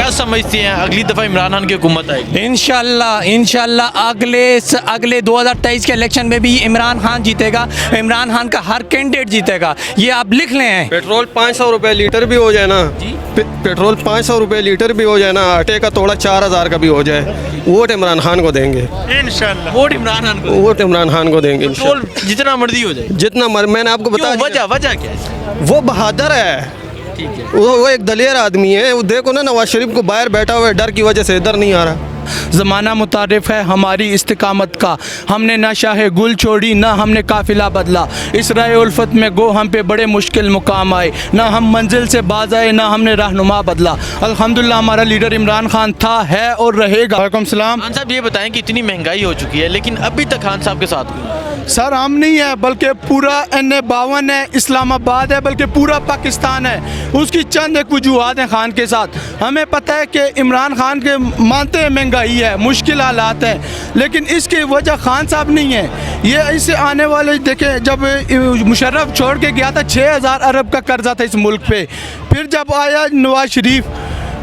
क्या समझते हैं अगली दफ़ा इमरान खान की हुकूमत आएगी? इंशाल्लाह अगले 2023 के इलेक्शन में भी इमरान खान जीतेगा। इमरान खान का हर कैंडिडेट जीतेगा, ये आप लिख लें। पेट्रोल 500 रुपये लीटर भी हो जाए ना, पेट्रोल 500 रुपये लीटर भी हो जाए ना, आटे का तोड़ा 4000 का भी हो जाए, वोट इमरान खान को देंगे इंशाल्लाह। वोट इमरान खान को, वोट इमरान खान को देंगे पेट्रोल जितना मर्जी हो जाए, जितना मैंने आपको बताया। वजह क्या है? वो बहादुर है, ठीक है, वो एक दलेर आदमी है। वो देखो ना नवाज शरीफ को बाहर बैठा हुआ है, डर की वजह से इधर नहीं आ रहा। ज़माना मुतारिफ है हमारी इस्तिकामत का, हमने ना शाहे गुल छोड़ी ना हमने काफिला बदला। इस राय उल्फत में गो हम पे बड़े मुश्किल मुकाम आए, ना हम मंजिल से बाज आए ना हमने रहनुमा बदला। अल्हम्दुलिल्लाह हमारा लीडर इमरान खान था, है और रहेगा। वालेकुम सलाम। खान साहब ये बताएं कि इतनी महंगाई हो चुकी है लेकिन अभी तक खान साहब के साथ सर हम नहीं है बल्कि पूरा NA52 है, इस्लामाबाद है, बल्कि पूरा पाकिस्तान है। उसकी चंद एक वजूहात हैं खान के साथ। हमें पता है कि इमरान खान के मानते हैं महंगाई है, मुश्किल हालात है, लेकिन इसकी वजह खान साहब नहीं है। ये इससे आने वाले देखें, जब मुशर्रफ छोड़ के गया था 6000 अरब का कर्जा था इस मुल्क पे। फिर जब आया नवाज शरीफ,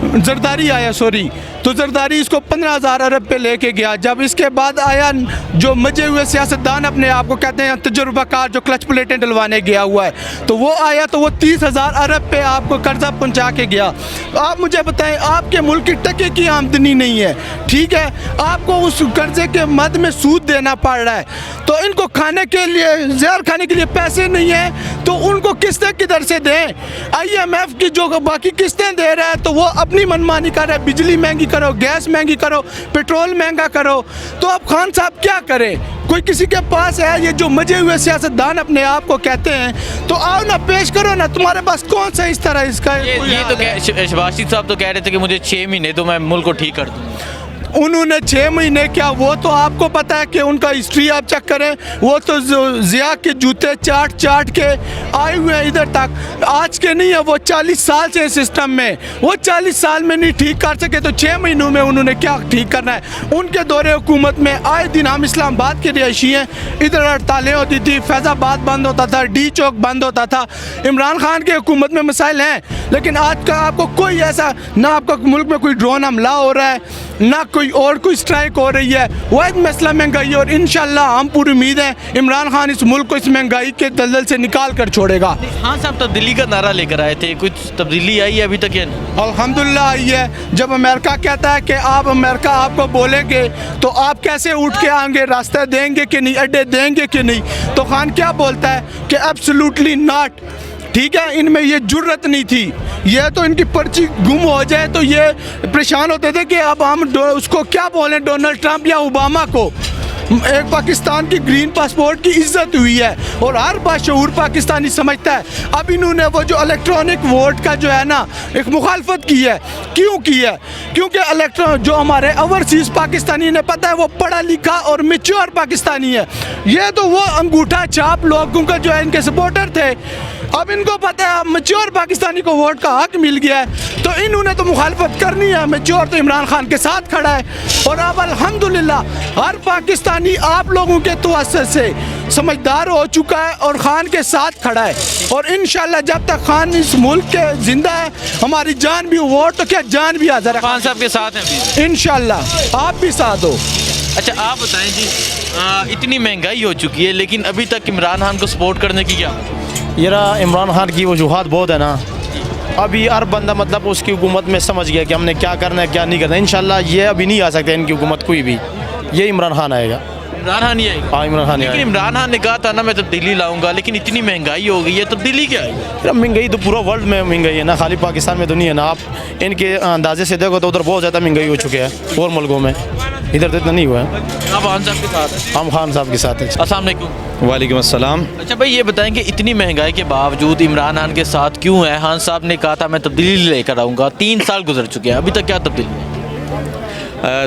जरदारी आया सॉरी, तो जरदारी इसको 15000 अरब पे लेके गया। जब इसके बाद आया जो मजे हुए सियासतदान अपने आप को कहते हैं तजुर्बाकार, जो क्लच प्लेटें डलवाने गया हुआ है, तो वो आया तो वो 30000 अरब पे आपको कर्जा पहुंचा के गया। आप मुझे बताएं, आपके मुल्क की टके की आमदनी नहीं है, ठीक है, आपको उस कर्जे के मद में सूद देना पड़ रहा है, तो इनको खाने के लिए, जहर खाने के लिए पैसे नहीं है, तो उनको किस्तें किधर से दें? IMF की जो बाकी किस्तें दे रहा है तो वो अपनी मनमानी कर रहा है, बिजली महंगी करो, गैस महंगी करो, पेट्रोल महंगा करो, तो अब खान साहब क्या करें? कोई किसी के पास है? ये जो मजे हुए सियासतदान अपने आप को कहते हैं, तो आओ ना, पेश करो ना, तुम्हारे पास कौन सा इस तरह इसका ये तो शहबाज साहब तो कह रहे थे कि मुझे 6 महीने तो मैं मुल्क को ठीक कर दूँ। उन्होंने 6 महीने क्या, वो तो आपको पता है कि उनका हिस्ट्री आप चेक करें, वो तो जिया के जूते चाट के आए हुए हैं इधर तक, आज के नहीं है, वो 40 साल से सिस्टम में, वो 40 साल में नहीं ठीक कर सके तो 6 महीनों में उन्होंने क्या ठीक करना है? उनके दौरे हुकूमत में आए दिन हम इस्लामाबाद के रिहायशी हैं, इधर हड़तालें होती थी, फैज़ाबाद बंद होता था, डी चौक बंद होता था। इमरान खान के हुकूमत में मसाइल हैं, लेकिन आज का आपको कोई ऐसा, ना आपका मुल्क में कोई ड्रोन हमला हो रहा है, ना कोई स्ट्राइक हो रही है। वह मसला महंगाई है, और इंशाल्लाह हम पूरी उम्मीद है इमरान खान इस मुल्क को इस महंगाई के दलदल से निकाल कर छोड़ेगा। हाँ साहब तब्दीली का नारा लेकर आए थे, कुछ तब्दीली आई है अभी तक या नहीं? अल्हम्दुलिल्लाह आई है। जब अमेरिका कहता है कि आप, अमेरिका आपको बोलेंगे तो आप कैसे उठ के आएंगे, रास्ते देंगे कि नहीं, अड्डे देंगे कि नहीं, तो खान क्या बोलता है कि एब्सोल्युटली नॉट, ठीक है, इनमें ये जुर्रत नहीं थी, ये तो इनकी पर्ची गुम हो जाए तो ये परेशान होते थे कि अब हम उसको क्या बोलें, डोनाल्ड ट्रंप या ओबामा को। एक पाकिस्तान की ग्रीन पासपोर्ट की इज्जत हुई है और हर बाशऊर पाकिस्तानी समझता है। अब इन्होंने वो जो इलेक्ट्रॉनिक वोट का जो है ना एक मुखालफत की है, क्यों की है? क्योंकि इलेक्ट्रॉन जो हमारे ओवरसीज़ पाकिस्तानी ने पता है वो पढ़ा लिखा और मैच्योर पाकिस्तानी है, ये तो वो अंगूठा छाप लोगों का जो है इनके सपोर्टर थे। अब इनको पता है मैच्योर पाकिस्तानी को वोट का हक मिल गया है, तो इन्होंने तो मुखालफत करनी है। मैच्योर तो इमरान खान के साथ खड़ा है, और अब अल्हम्दुलिल्लाह हर पाकिस्तानी आप लोगों के तवज्जुह से समझदार हो चुका है और खान के साथ खड़ा है। और इंशाल्लाह जब तक खान इस मुल्क के जिंदा है, हमारी जान भी, वोट तो क्या जान भी हाज़िर है। खान साहब के साथ हैं इंशाल्लाह, आप भी साथ हो। अच्छा आप बताएं जी, इतनी महंगाई हो चुकी है लेकिन अभी तक इमरान खान को सपोर्ट करने की क्या? यार इमरान खान की वजूहात बहुत है ना, अभी हर बंदा मतलब उसकी हुकूमत में समझ गया कि हमने क्या करना है क्या नहीं करना है। इंशाल्लाह ये अभी नहीं आ सकता इनकी हुकूमत कोई भी, ये इमरान खान आएगा। इमरान खान ही आएगा? हाँ इमरान खान। लेकिन इमरान खान ने कहा था ना मैं तब्दीली लाऊंगा, लेकिन इतनी महंगाई हो गई है, तब्दीली क्या है? महंगाई तो पूरा वर्ल्ड में महंगाई है ना, खाली पाकिस्तान में तो नहीं है ना। आप इनके अंदाजे से देखो तो उधर बहुत ज़्यादा महंगाई हो चुकी है और मुल्कों में, इधर तो इतना नहीं हुआ है। आप खान साहब के साथ हैं? हम खान साहब के साथ हैं। अस्सलाम वालेकुम। वालेकुम अस्सलाम। अच्छा भाई ये बताएंगे इतनी महंगाई के बावजूद इमरान खान के साथ क्यों है? खान साहब ने कहा था मैं तब्दीली लेकर आऊँगा, 3 साल गुजर चुके हैं, अभी तक क्या तब्दीली है?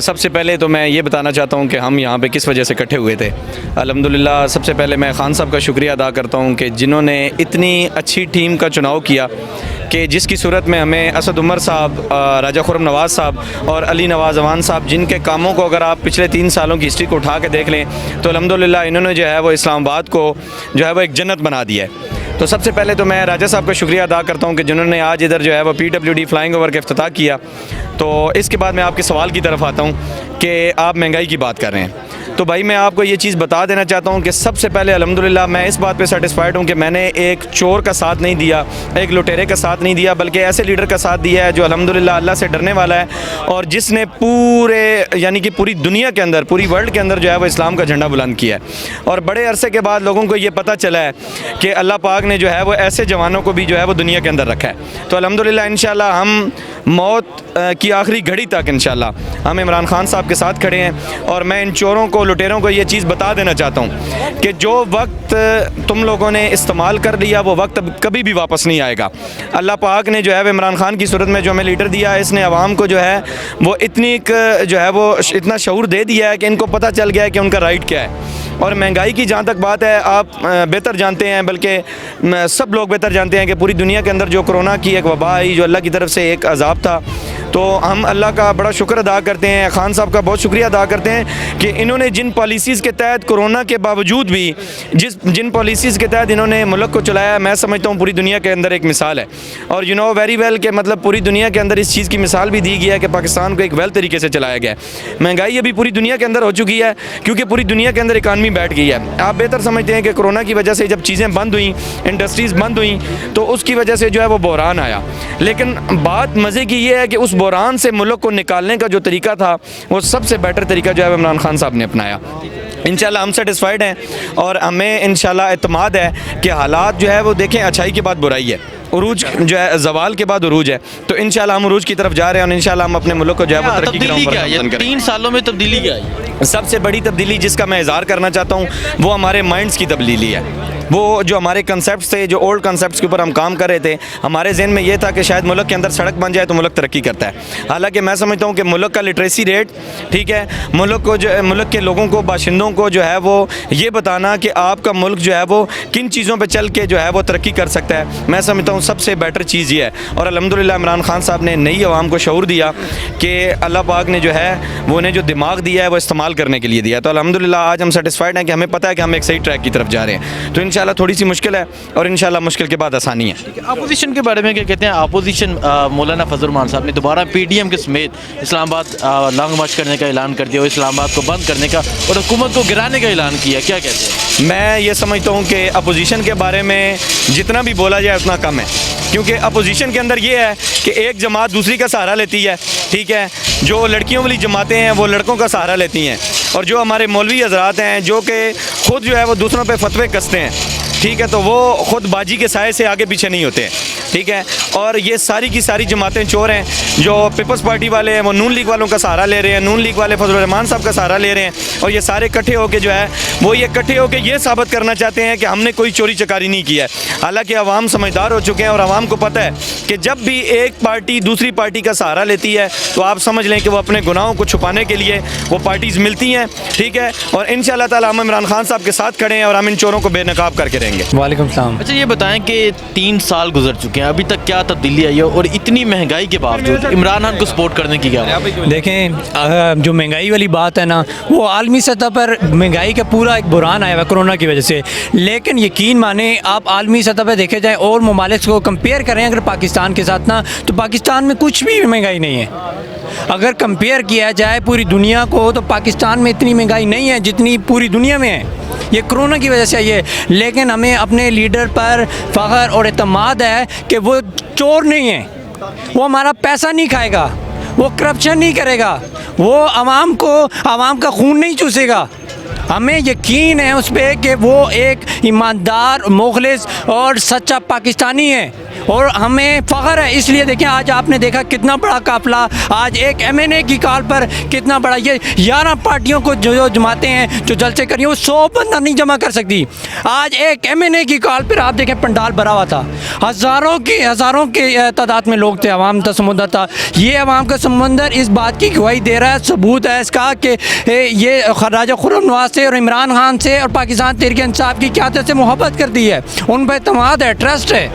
सबसे पहले तो मैं ये बताना चाहता हूँ कि हम यहाँ पे किस वजह से इकट्ठे हुए थे। अल्हम्दुलिल्लाह सबसे पहले मैं खान साहब का शुक्रिया अदा करता हूँ कि जिन्होंने इतनी अच्छी टीम का चुनाव किया कि जिसकी सूरत में हमें असद उमर साहब, राजा खुर्रम नवाज़ साहब और अली नवाज़ अवान साहब, जिनके कामों को अगर आप पिछले 3 सालों की हिस्ट्री को उठा के देख लें तो अल्हम्दुलिल्लाह इन्होंने जो है वो इस्लामाबाद को जो है वो एक जन्नत बना दिया है। तो सबसे पहले तो मैं राजा साहब का शुक्रिया अदा करता हूँ कि जिन्होंने आज इधर जो है वो PWD फ्लाइंग ओवर का इफ्तिताह किया। तो इसके बाद मैं आपके सवाल की तरफ आता हूँ कि आप महंगाई की बात कर रहे हैं। तो भाई मैं आपको ये चीज़ बता देना चाहता हूँ कि सबसे पहले अल्हम्दुलिल्लाह मैं इस बात पे सेटिस्फाइड हूँ कि मैंने एक चोर का साथ नहीं दिया, एक लुटेरे का साथ नहीं दिया, बल्कि ऐसे लीडर का साथ दिया है जो अल्हम्दुलिल्लाह अल्लाह से डरने वाला है और जिसने पूरे यानी कि पूरी दुनिया के अंदर, पूरी वर्ल्ड के अंदर जो है वो इस्लाम का झंडा बुलंद किया है। और बड़े अरसे के बाद लोगों को ये पता चला है कि अल्लाह पाक ने जो है वो ऐसे जवानों को भी जो है वो दुनिया के अंदर रखा है। तो अल्हम्दुलिल्लाह इंशाल्लाह हम मौत की आखिरी घड़ी तक इंशाल्लाह हम इमरान खान साहब के साथ खड़े हैं। और मैं इन चोरों को, लुटेरों को ये चीज़ बता देना चाहता हूँ कि जो वक्त तुम लोगों ने इस्तेमाल कर लिया वो वक्त अब कभी भी वापस नहीं आएगा। अल्लाह पाक ने जो है वो इमरान खान की सूरत में जो हमें लीडर दिया है, इसने आवाम को जो है वो जो है वो इतना शऊर दे दिया है कि इनको पता चल गया है कि उनका राइट क्या है। और महंगाई की जहाँ तक बात है, आप बेहतर जानते हैं, बल्कि सब लोग बेहतर जानते हैं कि पूरी दुनिया के अंदर जो कोरोना की एक वबा आई, जो अल्लाह की तरफ से एक अजाब था, तो हम अल्लाह का बड़ा शुक्र अदा करते हैं, खान साहब का बहुत शुक्रिया अदा करते हैं कि इन्होंने जिन पॉलिसीज़ के तहत कोरोना के बावजूद भी जिन पॉलिसीज़ के तहत इन्होंने मुल्क को चलाया, मैं समझता हूँ पूरी दुनिया के अंदर एक मिसाल है। और यू नो वेरी वेल कि मतलब पूरी दुनिया के अंदर इस चीज़ की मिसाल भी दी गई है कि पाकिस्तान को एक वेल तरीके से चलाया गया है। महंगाई अभी पूरी दुनिया के अंदर हो चुकी है क्योंकि पूरी दुनिया के अंदर इकानमी बैठ गई है। आप बेहतर समझते हैं कि कोरोना की वजह से जब चीज़ें बंद हुई, इंडस्ट्रीज़ बंद हुई, तो उसकी वजह से जो है वो बहरान आया। लेकिन बात मज़े की ये है कि उस बहरान से मुल्क को निकालने का जो तरीका था वो सबसे बेटर तरीका जो है इमरान खान साहब ने अपनाया। इंशाल्लाह हम सेटिस्फाइड हैं और हमें इंशाल्लाह एतमाद है कि हालात जो है वो देखें, अच्छाई के बाद बुराई है, उरूज जो है ज़वाल के बाद उरूज है। तो इंशाल्लाह हम उरूज की तरफ जा रहे हैं और इंशाल्लाह हम अपने मुल्क को जो है वो तरक्की की राह पर गामज़न करेंगे। 3 सालों में तब्दीली क्या आई? सबसे बड़ी तब्दीली जिसका मैं इज़हार करना चाहता हूँ वो हमारे माइंड्स की तब्दीली है। वो जो हमारे कंसेप्ट थे, जो ओल्ड कंसेप्ट्स के ऊपर हम काम कर रहे थे, हमारे जहन में ये था कि शायद मुल्क के अंदर सड़क बन जाए तो मुल्क तरक्की करता है। हालांकि मैं समझता हूँ कि मुल्क का लिटरेसी रेट, ठीक है, मुल्क के लोगों को, बाशिंदों को जो है वो ये बताना कि आपका मुल्क जो है वो किन चीज़ों पर चल के जो है वो तरक्की कर सकता है, मैं समझता हूँ सबसे बेटर चीज़ ये है। और अल्हम्दुलिल्लाह इमरान खान साहब ने नई आवाम को शऊर दिया कि अल्लाह पाक ने जो है वो उन्हें जो दिमाग दिया है वो इस्तेमाल करने के लिए दिया। तो अल्हम्दुलिल्लाह आज हम सेटिस्फाइड हैं कि हमें पता है कि हम एक सही ट्रैक की तरफ जा रहे हैं। तो इंशाल्लाह थोड़ी सी मुश्किल है और इंशाल्लाह मुश्किल के बाद आसानी है। अपोजिशन के बारे में क्या कहते हैं? अपोजिशन मौलाना फजल रहमान साहब ने दोबारा PDM के समेत इस्लामाबाद लॉन्ग मार्च करने का ऐलान कर दिया और इस्लामाबाद को बंद करने का और हुकूमत को गिराने का ऐलान किया, क्या कहते हैं? मैं ये समझता हूँ कि अपोजिशन के बारे में जितना भी बोला जाए उतना कम है, क्योंकि अपोजिशन के अंदर ये है कि एक जमात दूसरी का सहारा लेती है, ठीक है, जो लड़कियों वाली जमातें हैं वो लड़कों का सहारा लेती हैं, और जो हमारे मौलवी हजरात हैं जो कि खुद जो है वो दूसरों पे फतवे कसते हैं, ठीक है, तो वो ख़ुद बाजी के साए से आगे पीछे नहीं होते, ठीक है। और ये सारी की सारी जमातें चोर हैं। जो पीपल्स पार्टी वाले हैं वो नून लीग वालों का सहारा ले रहे हैं, नून लीग वाले फजल रहमान साहब का सहारा ले रहे हैं, और ये सारे इकट्ठे होकर जो है वो ये इकट्ठे होकर ये साबित करना चाहते हैं कि हमने कोई चोरी चकारी नहीं किया है। हालांकि आवाम समझदार हो चुके हैं और आवाम को पता है कि जब भी एक पार्टी दूसरी पार्टी का सहारा लेती है तो आप समझ लें कि वो अपने गुनाहों को छुपाने के लिए वो पार्टीज़ मिलती हैं, ठीक है। और इंशाअल्लाह ताला हम इमरान खान साहब के साथ खड़े हैं और हम इन चोरों को बेनकाब करके रहेंगे। वालेकुम सलाम। अच्छा ये बताएं कि 3 साल गुजर चुके हैं, अभी तक क्या तब्दीली आई है और इतनी महंगाई के बावजूद इमरान खान को सपोर्ट करने की क्या? देखें, जो महंगाई वाली बात है ना, वो आलमी सतह पर महंगाई का पूरा एक बुरान आया हुआ कोरोना की वजह से, लेकिन यकीन माने आप आलमी सतह पर देखे जाए और ममालिक को कंपेयर करें अगर पाकिस्तान के साथ ना, तो पाकिस्तान में कुछ भी महंगाई नहीं है। अगर कंपेयर किया जाए पूरी दुनिया को तो पाकिस्तान में इतनी महंगाई नहीं है जितनी पूरी दुनिया में है। ये कोरोना की वजह से आई है, लेकिन हमें अपने लीडर पर फ़ख्र और एतमाद है कि वो चोर नहीं है, वो हमारा पैसा नहीं खाएगा, वो करप्शन नहीं करेगा, वो आवाम का खून नहीं चूसेगा। हमें यकीन है उस पर कि वो एक ईमानदार, मुखलिस और सच्चा पाकिस्तानी है और हमें फ़ख्र है। इसलिए देखें, आज आपने देखा कितना बड़ा काफ़िला आज एक MNA की कॉल पर कितना बड़ा, ये 11 पार्टियों को जो जमाते हैं जो जलसे करी वो 100 बंदा नहीं जमा कर सकती। आज एक MNA की कॉल पर आप देखें पंडाल भरा हुआ था, हज़ारों के तादाद में लोग थे, अवाम का समुंदर था। ये अवाम का समंदर इस बात की गवाही दे रहा है, सबूत है इसका कि ये राजा खुर्रम नवाज से और इमरान खान से और पाकिस्तान तहरीक इंसाफ की क़यादत से मोहब्बत करती है, उन पर एतमाद है, ट्रस्ट है,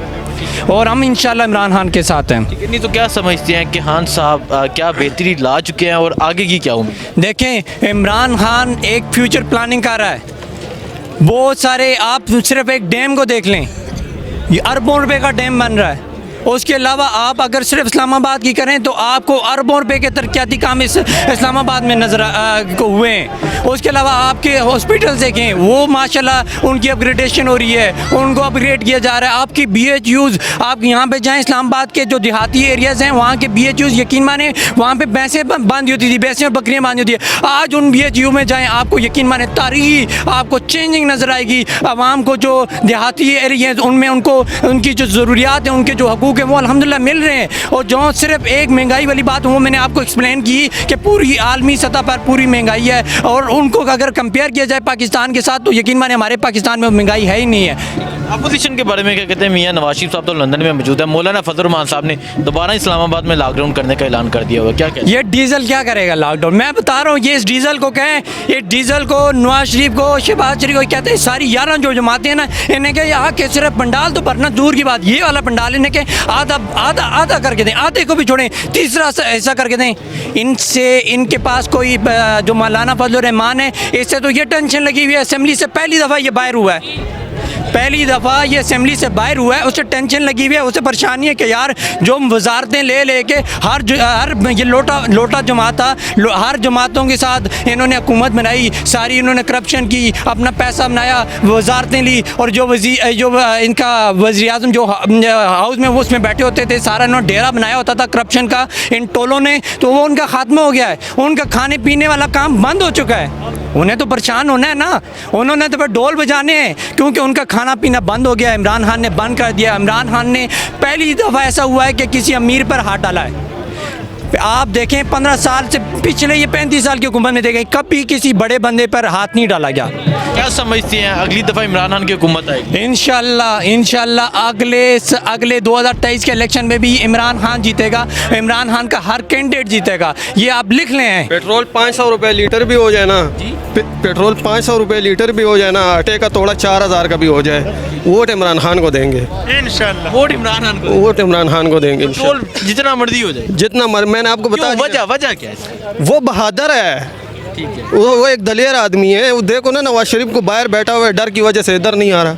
और हम इंशाल्लाह इमरान खान के साथ हैं। नहीं तो क्या समझते हैं कि खान साहब क्या बेहतरी ला चुके हैं और आगे की क्या उम्मीद? देखें, इमरान खान एक फ्यूचर प्लानिंग कर रहा है। बहुत सारे, आप सिर्फ एक डैम को देख लें, ये अरबों रुपए का डैम बन रहा है। उसके अलावा आप अगर सिर्फ इस्लामाबाद की करें तो आपको अरबों रुपए के तरक्याती काम इस इस्लामाबाद में नजर को हुए हैं। उसके अलावा आपके हॉस्पिटल देखें, वो माशाल्लाह उनकी अपग्रेडेशन हो रही है, उनको अपग्रेड किया जा रहा है। आपकी BHUs, आप यहाँ पे जाएं इस्लामाबाद के जो देहाती एरियाज़ हैं वहाँ के BHUs यकीन माने वहाँ पे भैंसें बांधी होती थी, भैंसें और बकरियाँ बांधी होती है। आज उन BHU में जाएँ, आपको यकीन माने तारीखी आपको चेंजिंग नज़र आएगी। आवाम को जो देहाती एरिया उनमें उनको उनकी जो ज़रूरियात हैं, उनके जो हकूक़ है वो अल्हम्दुलिल्लाह मिल रहे हैं। और जो सिर्फ एक महंगाई वाली बात वो मैंने आपको एक्सप्लेन की कि पूरी आलमी सतह पर पूरी महंगाई है, और उनको अगर कंपेयर किया जाए पाकिस्तान के साथ तो यकीन माने हमारे पाकिस्तान में महंगाई है ही नहीं है। अपोजिशन के बारे में क्या कहते हैं? मियां नवाज शरीफ साहब तो लंदन में मौजूद है, मौलाना फजल रहमान साहब ने दोबारा इस्लामाबाद में लॉकडाउन करने का ऐलान कर दिया हुआ, क्या कहते हैं? ये डीजल क्या करेगा लॉकडाउन? मैं बता रहा हूँ, ये इस डीजल को कहें, ये डीजल को नवाज शरीफ को शहबाज शरीफ को कहते हैं, सारी 11 जो जमाते हैं ना, इन्हें कहे आके सिर्फ पंडाल तो भरना दूर की बात, ये वाला पंडाल इन्हें कहे आधा आधा आधा करके दें, आधे को भी छोड़ें, तीसरा ऐसा करके दें। इनसे इनके पास कोई जो मौलाना फजल रहमान है, इससे तो ये टेंशन लगी हुई है, असेंबली से पहली दफ़ा ये बाहर हुआ है, पहली दफ़ा ये असेंबली से बाहर हुआ है, उसे टेंशन लगी हुई है, उसे परेशानी है कि यार जो वजारतें ले लेके हर ये लोटा जमात था, हर जमातों के साथ इन्होंने हुकूमत बनाई, सारी इन्होंने करप्शन की, अपना पैसा बनाया, वजारतें ली, और जो इनका वज़ीर आज़म जो हाउस में वो उसमें बैठे होते थे, सारा इन्होंने डेरा बनाया होता था करप्शन का इन टोलों ने, तो वो उनका खात्मा हो गया है। उनका खाने पीने वाला काम बंद हो चुका है। उन्हें तो परेशान होना है ना, उन्होंने तो फिर ढोल बजाने हैं, क्योंकि उनका खाना पीना बंद हो गया। इमरान खान ने बंद कर दिया। इमरान खान ने पहली दफ़ा ऐसा हुआ है कि किसी अमीर पर हाथ डाला है। आप देखें 15 साल से पिछले ये 35 साल की हुकूमत में देखें कभी किसी बड़े बंदे पर हाथ नहीं डाला गया। क्या समझती हैं अगली दफ़ा इमरान खान की हुकूमत आएगी? इंशाल्लाह अगले 2023 के इलेक्शन में भी इमरान खान जीतेगा। इमरान खान का हर कैंडिडेट जीतेगा, ये आप लिख लें। पेट्रोल 500 रुपये लीटर भी हो जाए ना, पेट्रोल 500 रुपये लीटर भी हो जाए ना, आटे का तोड़ा 4000 का भी हो जाए, वोट इमरान खान को देंगे इंशाल्लाह। वोट इमरान खान को, वोट इमरान खान को देंगे। पेट्रोल जितना मर्जी हो जाए, जितना मैंने आपको बताया, वजह क्या है? वो बहादुर है, ठीक है, वो एक दलेर आदमी है। वो देखो ना नवाज शरीफ को बाहर बैठा हुआ है, डर की वजह से इधर नहीं आ रहा।